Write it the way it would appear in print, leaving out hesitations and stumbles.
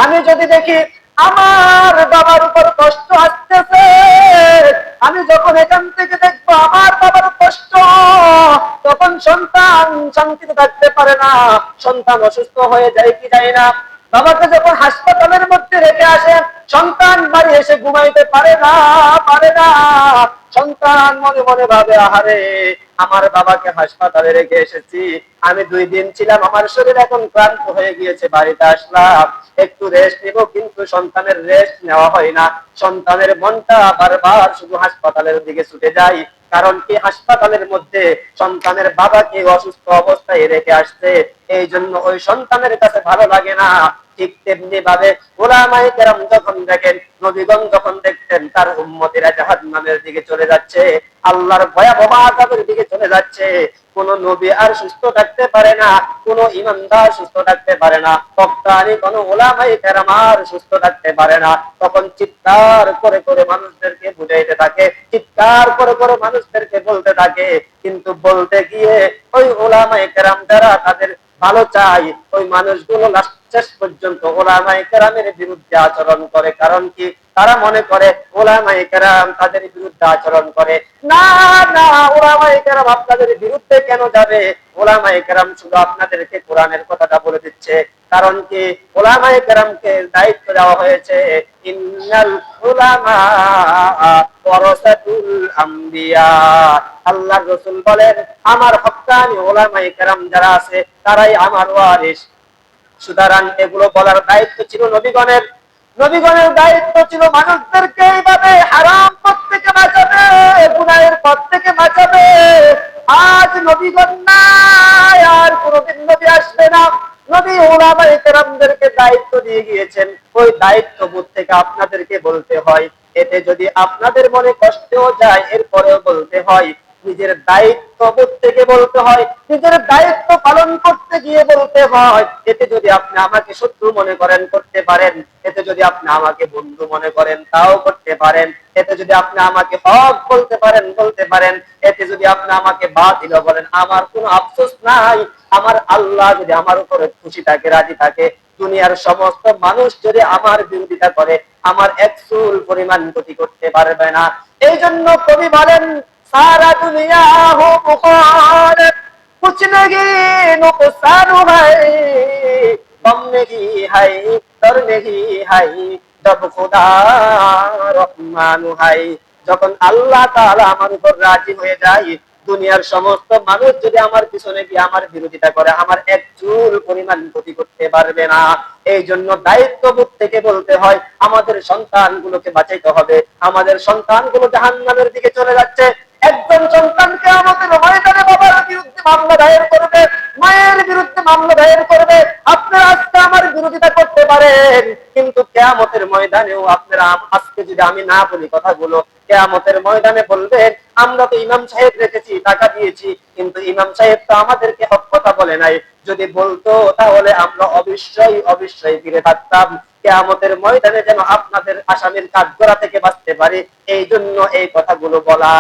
আমি যদি দেখি আমার বাবার উপর কষ্ট আসতেছে, আমি যখন এখান থেকে দেখবো আমার বাবার কষ্ট, তখন সন্তান শান্তিতে থাকতে পারে না, সন্তান অসুস্থ হয়ে যায় কি যায় না। বাবাকে যখন হাসপাতালের মধ্যে রেখে আসে, সন্তান বাড়ি এসে ঘুমাইতে পারে না, পারে না। সন্তান মনে মনে ভাবে, আহারে আমার বাবাকে হাসপাতালে রেখে এসেছি, আমি 2 দিন ছিলাম, আমার শরীর এখন ক্লান্ত হয়ে গিয়েছে, বাড়িতে আসলাম একটু রেস্ট নিব, কিন্তু সন্তানের রেস্ট নেওয়া হয় না। সন্তানের মনটা বারবার শুধু হাসপাতালের দিকে ছুটে যায়। কারণ কি, হাসপাতালের মধ্যে সন্তানের বাবাকে অসুস্থ অবস্থায় রেখে আসছে, এই জন্য ওই সন্তানের কাছে ভালো লাগে না। ঠিক তেমনি ভাবে উলামায়ে কেরাম যখন দেখেন, নবীগণ যখন দেখতেন তার উম্মতিরা জাহান্নামের দিকে চলে যাচ্ছে, আল্লাহর ভয়াবহ আযাবের দিকে চলে যাচ্ছে, কোন নবী আর সুস্থ থাকতে পারে না, কোন ইমানদার সুস্থ থাকতে পারে না, হক্কানি কোন উলামায়ে কেরাম আর সুস্থ থাকতে পারে না। তখন চিৎকার করে করে মানুষদেরকে বুঝাইতে থাকে, চিৎকার করে করে মানুষদেরকে বলতে থাকে, কিন্তু বলতে গিয়ে ওই উলামায়ে কেরাম যারা তাদের ভালো চাই, ওই মানুষগুলো শেষ পর্যন্ত উলামায়ে কেরামের বিরুদ্ধে আচরণ করে। কারণ কি, তারা মনে করে উলামায়ে কেরাম তাদের বিরুদ্ধে আচরণ করে। না না, উলামায়ে কেরাম আপনাদের বিরুদ্ধে কেন যাবে? উলামায়ে কেরাম শুধু আপনাদেরকে কোরআনের কথাটা বলে দিচ্ছে। কারণ কি, উলামায়ে কেরামকে দায়িত্ব দেওয়া হয়েছে, ইন্নাল উলামা ওয়ারাসাতুল আম্বিয়া। আল্লাহর রাসূল বলেন, আমার হক্কানি উলামায়ে কেরাম যারা আছে তারাই আমার ওয়ারিস। সুতরাং এগুলো বলার দায়িত্ব ছিল নবীগণের। নবীগণের দায়িত্ব ছিল মানুষদেরকে এইভাবে হারাম পথ থেকে বাঁচাবে, গুনাহের পথ থেকে বাঁচাবে। আজ নবীগণ নাই, আর কোনদিন নবী আসবে না। নবী উলামায়ে কেরামদেরকে দায়িত্ব দিয়ে গিয়েছেন, ওই দায়িত্ববোধ থেকে আপনাদেরকে বলতে হয়। এতে যদি আপনাদের মনে কষ্টও যায়, এরপরেও বলতে হয়। নিজের দায়িত্ববোধ থেকে বলতে হয়, নিজের দায়িত্ব পালন করতে গিয়ে বলতে হয়। এতে যদি আপনি আমাকে শত্রু মনে করেন, করতে পারেন। এতে যদি আপনি আমাকে বন্ধু মনে করেন, তাও করতে পারেন। এতে যদি আপনি আমাকে হক বলতে পারেন, বলতে পারেন। এতে যদি আপনি আমাকে বাতিল বলেন, আমার কোনো আফসোস নাই। আমার আল্লাহ যদি আমার উপরে খুশি থাকে, রাজি থাকে, দুনিয়ার সমস্ত মানুষ যদি আমার বিরোধিতা করে, আমার এক চুল পরিমাণ ক্ষতি করতে পারবে না। এই জন্য কবি বলেন, সারা দুনিয়া হো মুখালিফ, कुछ नहीं नुकसान है, गम नहीं है, डर नहीं है, जब खुदा রহমান है। যখন আল্লাহ তাআলা আমার উপর রাজি হয়ে যায়, দুনিয়ার সমস্ত মানুষ যদি আমার পিছনে গিয়ে আমার বিরোধিতা করে, আমার এক চুল পরিমাণ ক্ষতি করতে পারবে না। এই জন্য দায়িত্ববোধ থেকে বলতে হয়, আমাদের সন্তানগুলোকে বাঁচাইতে হবে। আমাদের সন্তানগুলো জাহান্নামের দিকে চলে যাচ্ছে। একজন সন্তানকে আমাদের ময়দানে বাবার বিরুদ্ধে মামলা দায়ের করবে, মায়ের বিরুদ্ধে মামলা দায়ের করবে। আপনারা আজকে আমার বিরোধিতা করতে পারেন, কিন্তু কিয়ামতের ময়দানেও আপনারা আজকে যদি আমি না বলি কথাগুলো, কিয়ামতের ময়দানে বলবেন, আমরা তো ইমাম সাহেব রেখেছি, টাকা দিয়েছি, কিন্তু ইমাম সাহেব তো আমাদেরকে হক কথা বলে নাই। যদি বলতো তাহলে আমরা অবশ্যই অবশ্যই ফিরে থাকতাম। কিয়ামতের ময়দানে যেন আপনাদের আসামির কাঠগড়া থেকে বাঁচতে পারি, এই জন্য এই কথাগুলো বলা।